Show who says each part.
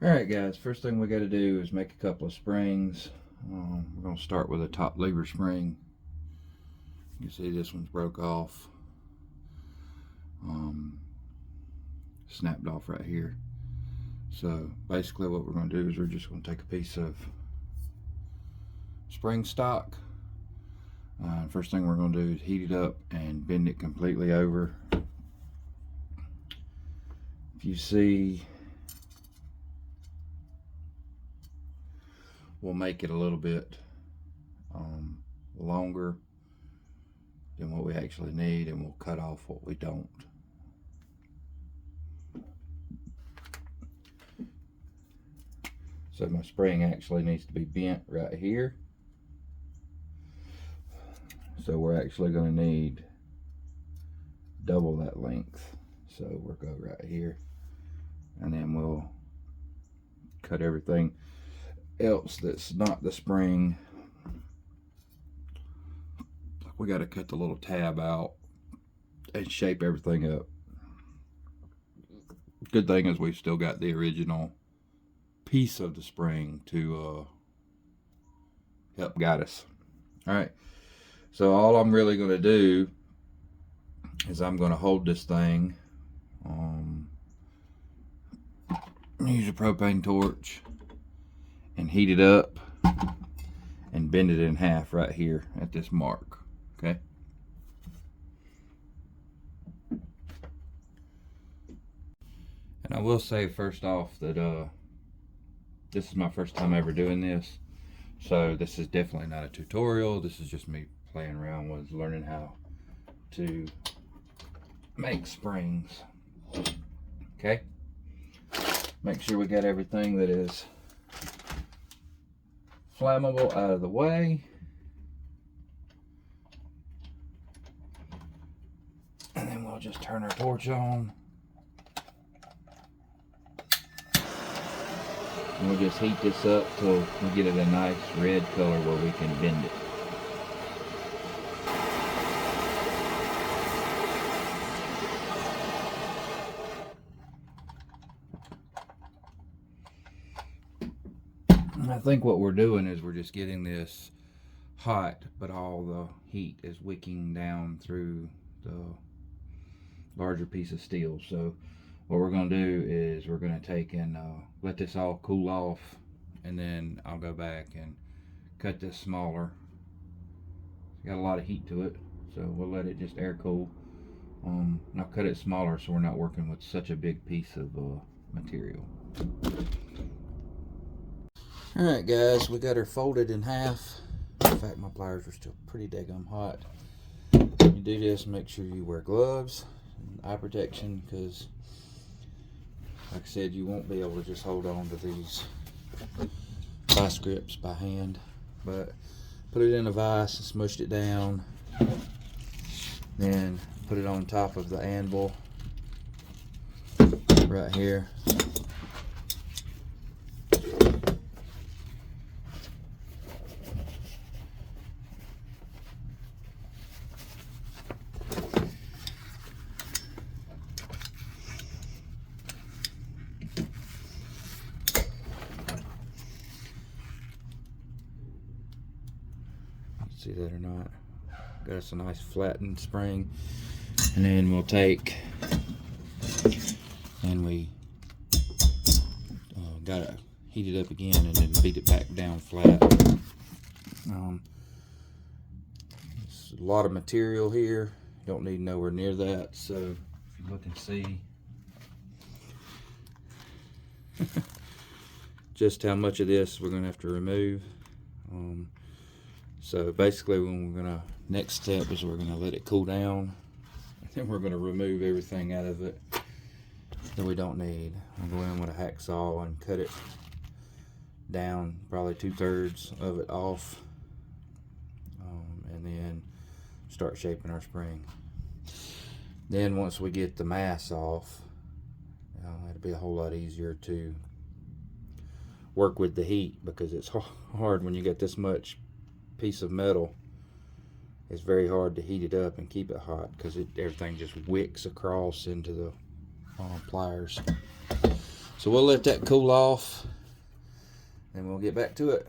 Speaker 1: Alright guys, first thing we got to do is make a couple of springs. We're going to start with a top lever spring. You can see this one's broke off. Snapped off right here. So basically what we're going to do is we're just going to take a piece of spring stock. First thing we're going to do is heat it up and bend it completely over. If you see, we'll make it a little bit longer than what we actually need, and we'll cut off what we don't. So my spring actually needs to be bent right here. So we're actually going to need double that length. So we'll go right here, and then we'll cut everything else that's not the spring. We got to cut the little tab out and shape everything up. Good thing is we've still got the original piece of the spring to help guide us. All right, so all I'm really going to do is I'm going to hold this thing, use a propane torch and heat it up and bend it in half right here at this mark. Okay, and I will say first off that this is my first time ever doing this, so this is definitely not a tutorial. This is just me playing around with learning how to make springs. Okay, make sure we got everything that is flammable out of the way, and then we'll just turn our torch on. And we'll just heat this up till we get it a nice red color where we can bend it. And I think what we're doing is we're just getting this hot, but all the heat is wicking down through the larger piece of steel. So what we're going to do is we're going to take and let this all cool off, and then I'll go back and cut this smaller. It's got a lot of heat to it, so we'll let it just air cool. And I'll cut it smaller so we're not working with such a big piece of material. Alright guys, we got her folded in half. In fact, my pliers are still pretty daggum hot. You do this, make sure you wear gloves and eye protection, because like I said, you won't be able to just hold on to these vice grips by hand. But put it in a vise and smushed it down. Then put it on top of the anvil right here. See that or not? Got us a nice flattened spring, and then we'll take and we gotta heat it up again and then beat it back down flat. There's a lot of material here. You don't need nowhere near that. So if you look and see just how much of this we're gonna have to remove. So basically, next step is we're gonna let it cool down, and then we're gonna remove everything out of it that we don't need. I'll go in with a hacksaw and cut it down, probably 2/3 of it off, and then start shaping our spring. Then once we get the mass off, it'll be a whole lot easier to work with the heat, because it's hard when you get this much piece of metal. It's very hard to heat it up and keep it hot, because everything just wicks across into the pliers. So we'll let that cool off and we'll get back to it.